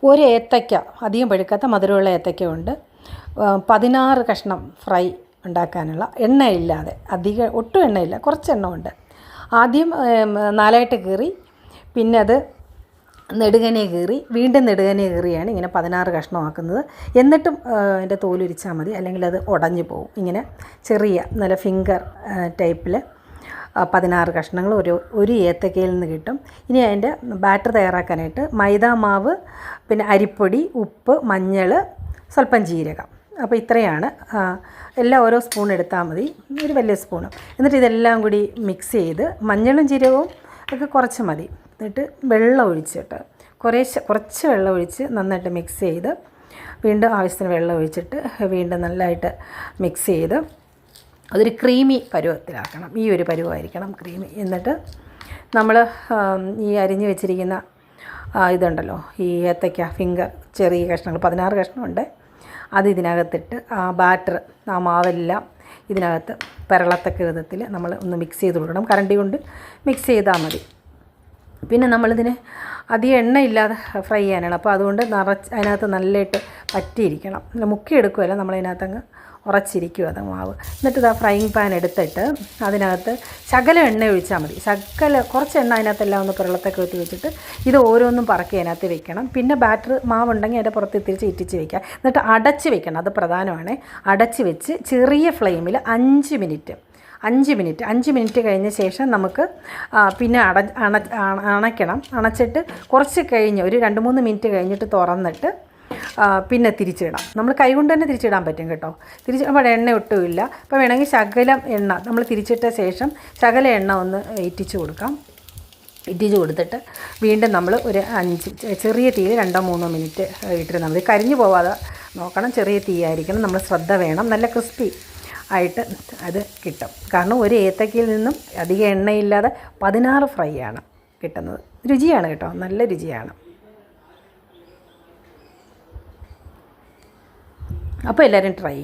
ഒരു ഏത്തയ്ക്ക, അധികം പഴുക്കാത്ത മധുരമുള്ള ഏത്തയ്ക്ക കൊണ്ട് 16 കഷ്ണം ഫ്രൈ ഉണ്ടാക്കാനുള്ള, എണ്ണയില്ലാതെ, ഒട്ടും എണ്ണയില്ല, കുറച്ച് എണ്ണ ഉണ്ട്. ആദ്യം 4 കീറി, പിന്നെ അത് നെടുകനെ കീറി, വീണ്ടും നെടുകനെ കീറിയാണ് ഇങ്ങനെ 16 കഷ്ണമാക്കുന്നത്. എന്നിട്ടും അതിൻ്റെ തോലുരിച്ചാൽ മതി, അല്ലെങ്കിൽ അത് ഉടഞ്ഞു പോകും. ഇങ്ങനെ ചെറിയ നല്ല ഫിംഗർ ടൈപ്പിൽ 16 കഷ്ണങ്ങൾ ഒരു ഏത്തക്കയിൽ നിന്ന് കിട്ടും. ഇനി അതിൻ്റെ ബാറ്റർ തയ്യാറാക്കാനായിട്ട് മൈദാമാവ്, പിന്നെ അരിപ്പൊടി, ഉപ്പ്, മഞ്ഞൾ, സ്വല്പം ജീരകം. അപ്പോൾ ഇത്രയാണ്. എല്ലാം ഓരോ സ്പൂൺ എടുത്താൽ മതി, ഒരു വലിയ സ്പൂണ്. എന്നിട്ട് ഇതെല്ലാം കൂടി മിക്സ് ചെയ്ത്, മഞ്ഞളും ജീരകവും ഒക്കെ കുറച്ച് മതി. എന്നിട്ട് വെള്ളം ഒഴിച്ചിട്ട്, കുറച്ച് വെള്ളം ഒഴിച്ച് നന്നായിട്ട് മിക്സ് ചെയ്ത്, വീണ്ടും ആവശ്യത്തിന് വെള്ളം ഒഴിച്ചിട്ട് വീണ്ടും നല്ലതായിട്ട് മിക്സ് ചെയ്ത് അതൊരു ക്രീമി പരുവത്തിലാക്കണം. ഈ ഒരു പരുവമായിരിക്കണം ക്രീമി. എന്നിട്ട് നമ്മൾ ഈ അരിഞ്ഞ് വെച്ചിരിക്കുന്ന ഇതുണ്ടല്ലോ, ഈ ഏത്തയ്ക്ക ഫിംഗർ ചെറിയ കഷ്ണങ്ങൾ 16 കഷ്ണമുണ്ട്, അത് ഇതിനകത്തിട്ട് ആ ബാറ്റർ, ആ മാവെല്ലാം ഇതിനകത്ത് പരളത്തക്ക വിധത്തിൽ നമ്മൾ ഒന്ന് മിക്സ് ചെയ്ത് കൊടുക്കണം. കരണ്ടി കൊണ്ട് മിക്സ് ചെയ്താൽ മതി. പിന്നെ നമ്മളിതിന് അധികം എണ്ണയില്ലാതെ ഫ്രൈ ചെയ്യാനാണ്. അപ്പോൾ അതുകൊണ്ട് അതിനകത്ത് നല്ലതായിട്ട് പറ്റിയിരിക്കണം. മുക്കിയെടുക്കുകയല്ല, നമ്മളതിനകത്തങ്ങ് ഉറച്ചിരിക്കും അത് മാവ്. എന്നിട്ട് ഇതാ ഫ്രൈയിങ് പാൻ എടുത്തിട്ട് അതിനകത്ത് ശകലം എണ്ണ ഒഴിച്ചാൽ മതി. കുറച്ച് എണ്ണ അതിനകത്തെല്ലാം ഒന്ന് പിരളത്തൊക്കെ വെച്ചിട്ട് ഇത് ഓരോന്നും പറക്കി അതിനകത്ത് വെക്കണം. പിന്നെ ബാറ്റർ മാവുണ്ടെങ്കിൽ അതിൻ്റെ പുറത്ത് തിരിച്ച് ഇറ്റിച്ച് വെക്കാം. എന്നിട്ട് അടച്ച് വെക്കണം, അത് പ്രധാനമാണ്. അടച്ച് വെച്ച് ചെറിയ ഫ്ലെയിമിൽ 5 മിനിറ്റ് കഴിഞ്ഞ ശേഷം നമുക്ക് പിന്നെ അണച്ചിട്ട് കുറച്ച് കഴിഞ്ഞ് ഒരു 2-3 മിനിറ്റ് കഴിഞ്ഞിട്ട് തുറന്നിട്ട് പിന്നെ തിരിച്ചിടാം. നമ്മൾ കൈകൊണ്ട് തന്നെ തിരിച്ചിടാൻ പറ്റും കേട്ടോ. അവിടെ എണ്ണ ഒട്ടുമില്ല. അപ്പോൾ വേണമെങ്കിൽ ശകലം എണ്ണ നമ്മൾ തിരിച്ചിട്ട ശേഷം ശകലം എണ്ണ ഒന്ന് ഇറ്റിച്ച് കൊടുത്തിട്ട് വീണ്ടും നമ്മൾ ഒരു ചെറിയ തീയിൽ 2-3 മിനിറ്റ് ഇട്ടിരുന്നാൽ മതി. കരിഞ്ഞു പോവാതെ നോക്കണം, ചെറിയ തീയായിരിക്കണം. നമ്മൾ ശ്രദ്ധ വേണം. നല്ല ക്രിസ്പി ആയിട്ട് അത് കിട്ടും. കാരണം ഒരു ഏത്തക്കയിൽ നിന്നും അധികം എണ്ണയില്ലാതെ 16 ഫ്രൈ ആണ് കിട്ടുന്നത്. രുചിയാണ് കേട്ടോ, നല്ല രുചിയാണ്. അപ്പോൾ എല്ലാവരും ട്രൈ